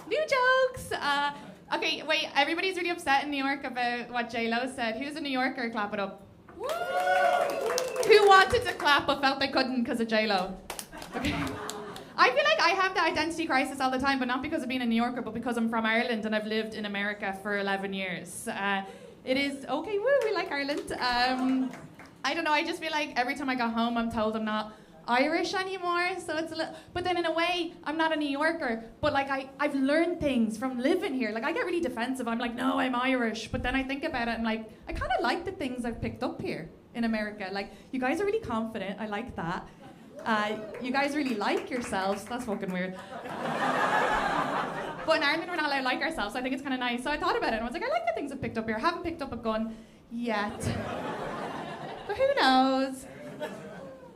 New jokes. Okay, wait. Everybody's really upset in New York about what J-Lo said. Who's a New Yorker? Clap it up. Woo! Who wanted to clap but felt they couldn't because of J-Lo? Okay. I feel like I have the identity crisis all the time, but not because of being a New Yorker, but because I'm from Ireland and I've lived in America for 11 years. It is, okay, woo, we like Ireland. I don't know, I just feel like every time I go home, I'm told I'm not Irish anymore, so it's a little, but then in a way, I'm not a New Yorker, but like I've learned things from living here. Like I get really defensive, I'm like, no, I'm Irish, but then I think about it and like, I kind of like the things I've picked up here in America. Like, you guys are really confident, I like that. You guys really like yourselves, that's fucking weird. But in Ireland, we're not allowed to like ourselves, so I think it's kind of nice. So I thought about it and I was like, I like the things I've picked up here. I haven't picked up a gun yet. But who knows?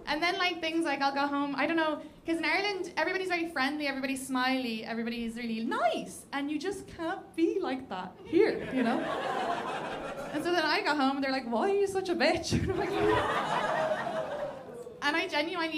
And then like things like I'll go home, I don't know, because in Ireland, everybody's very friendly, everybody's smiley, everybody's really nice. And you just can't be like that here, you know? And so then I go home and they're like, why are you such a bitch? And I'm like, and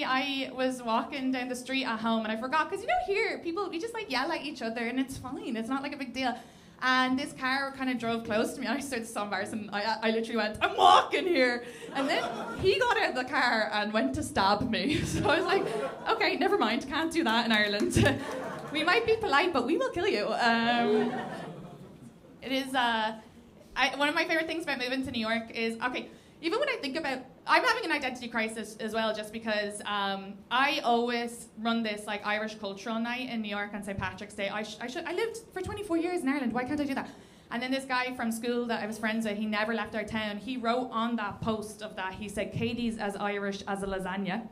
I was walking down the street at home and I forgot, because you know here, people, we just like yell at each other and it's fine, it's not like a big deal. And this car kind of drove close to me and I started so embarrassed and I literally went, I'm walking here. And then he got out of the car and went to stab me. So I was like, okay, never mind, can't do that in Ireland. We might be polite, but we will kill you. It is, one of my favorite things about moving to New York is, okay, even when I think about, I'm having an identity crisis as well, just because I always run this like Irish cultural night in New York on St. Patrick's Day. I lived for 24 years in Ireland. Why can't I do that? And then this guy from school that I was friends with, he never left our town. He wrote on that post of that, he said, Katie's as Irish as a lasagna.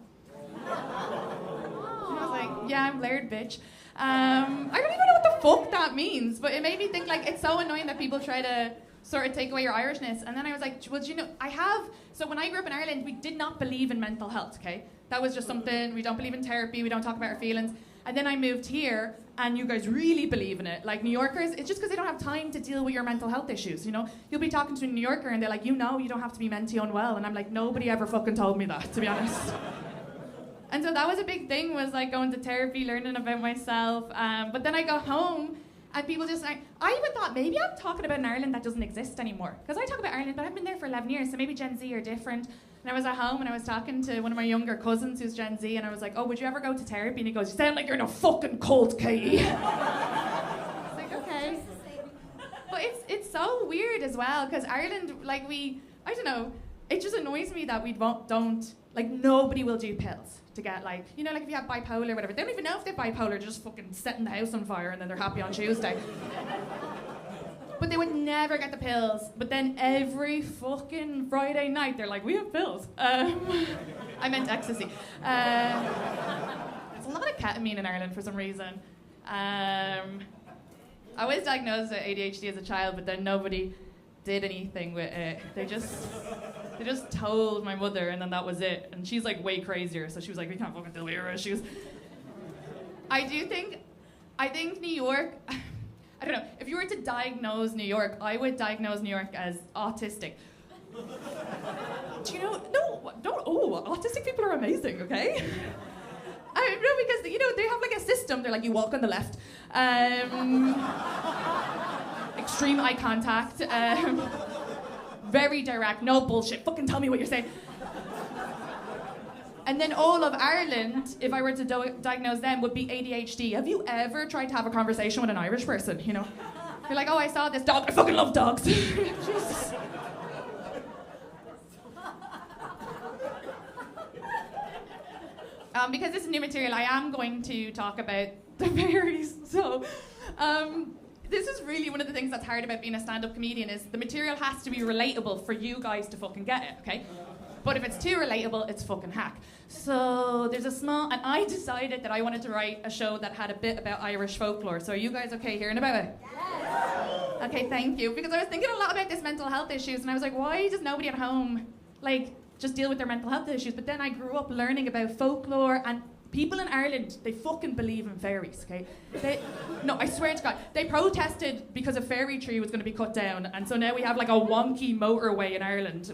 And I was like, yeah, I'm Laird, bitch. I don't even know what the fuck that means, but it made me think like it's so annoying that people try to sort of take away your Irishness. And then I was like, well, do you know, so when I grew up in Ireland, we did not believe in mental health, okay? That was just something, we don't believe in therapy, we don't talk about our feelings. And then I moved here, and you guys really believe in it. Like New Yorkers, it's just because they don't have time to deal with your mental health issues, you know? You'll be talking to a New Yorker, and they're like, you know, you don't have to be mentally unwell. And I'm like, nobody ever fucking told me that, to be honest. And so that was a big thing, was like going to therapy, learning about myself. But then I got home, and people just like, I even thought maybe I'm talking about an Ireland that doesn't exist anymore. Because I talk about Ireland, but I've been there for 11 years, so maybe Gen Z are different. And I was at home and I was talking to one of my younger cousins who's Gen Z, and I was like, oh, would you ever go to therapy? And he goes, you sound like you're in a fucking cult, Katie. It's like, okay. But it's so weird as well, because Ireland, like I don't know, it just annoys me that we don't, like nobody will do pills to get like, you know, like if you have bipolar or whatever, they don't even know if they're bipolar, they're just fucking setting the house on fire and then they're happy on Tuesday. But they would never get the pills, but then every fucking Friday night they're like, we have pills. I meant ecstasy. There's a lot of ketamine in Ireland for some reason. I was diagnosed with ADHD as a child, but then nobody did anything with it. They just told my mother, and then that was it. And she's like way crazier, so she was like, we can't fucking deal with your issues. I think New York, I don't know, if you were to diagnose New York, I would diagnose New York as autistic. Do you know, autistic people are amazing, okay? I know, because, you know, they have like a system, they're like, you walk on the left. Extreme eye contact. Very direct, no bullshit, fucking tell me what you're saying. And then all of Ireland, if I were to diagnose them, would be ADHD. Have you ever tried to have a conversation with an Irish person, you know? You're like, oh, I saw this dog, I fucking love dogs. Jesus. Because this is new material, I am going to talk about the fairies. So, this is really one of the things that's hard about being a stand-up comedian, is the material has to be relatable for you guys to fucking get it, okay? But if it's too relatable, it's fucking hack. So there's and I decided that I wanted to write a show that had a bit about Irish folklore. So are you guys okay hearing about it? Yes. Okay, thank you. Because I was thinking a lot about this mental health issues, and I was like, why does nobody at home, like, just deal with their mental health issues? But then I grew up learning about folklore, and people in Ireland, they fucking believe in fairies, okay? No, I swear to God, they protested because a fairy tree was going to be cut down, and so now we have like a wonky motorway in Ireland.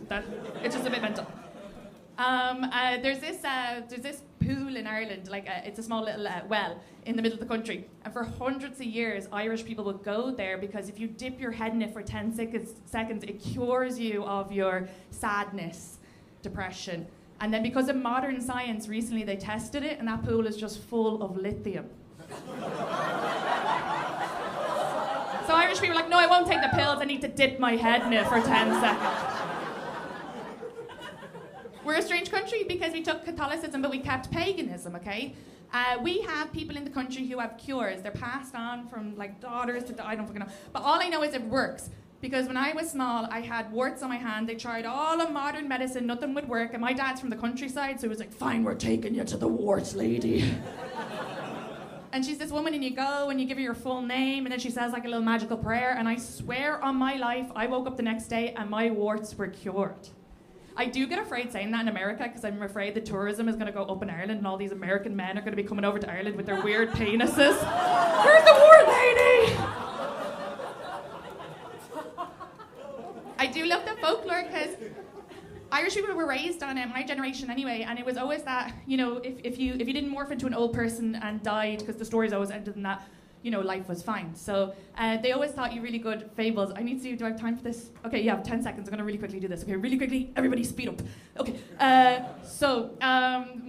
It's just a bit mental. There's this pool in Ireland, it's a small little well in the middle of the country, and for hundreds of years Irish people would go there because if you dip your head in it for 10 seconds, it cures you of your sadness, depression. And then because of modern science, recently they tested it, and that pool is just full of lithium. So Irish people are like, no, I won't take the pills, I need to dip my head in it for 10 seconds. We're a strange country because we took Catholicism, but we kept paganism, okay? We have people in the country who have cures. They're passed on from daughters to I don't fucking know. But all I know is it works. Because when I was small, I had warts on my hand. They tried all of modern medicine, nothing would work. And my dad's from the countryside, so he was like, fine, we're taking you to the warts lady. And she's this woman, and you go and you give her your full name, and then she says a little magical prayer. And I swear on my life, I woke up the next day and my warts were cured. I do get afraid saying that in America because I'm afraid the tourism is going to go up in Ireland and all these American men are going to be coming over to Ireland with their weird penises. Where's the wart lady? I do love the folklore because Irish people were raised on it, my generation anyway, and it was always that, if you didn't morph into an old person and died, because the stories always ended in that, life was fine. So they always taught you really good fables. I need to see, do I have time for this? Okay, yeah, 10 seconds. I'm going to really quickly do this. Okay, really quickly, everybody speed up. Okay,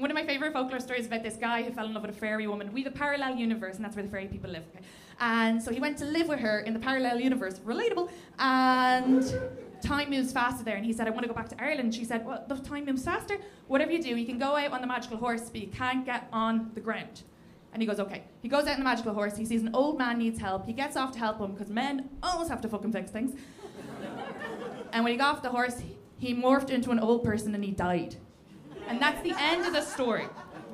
one of my favourite folklore stories is about this guy who fell in love with a fairy woman. We have a parallel universe, and that's where the fairy people live. Okay? And so he went to live with her in the parallel universe, relatable, and time moves faster there. And he said, I want to go back to Ireland. She said, well, the time moves faster. Whatever you do, you can go out on the magical horse, but you can't get on the ground. And he goes, okay. He goes out on the magical horse. He sees an old man needs help. He gets off to help him because men always have to fucking fix things. And when he got off the horse, he morphed into an old person and he died. And that's the end of the story.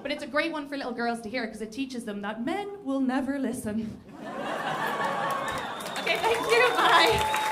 But it's a great one for little girls to hear because it teaches them that men will never listen. Okay, thank you. Bye.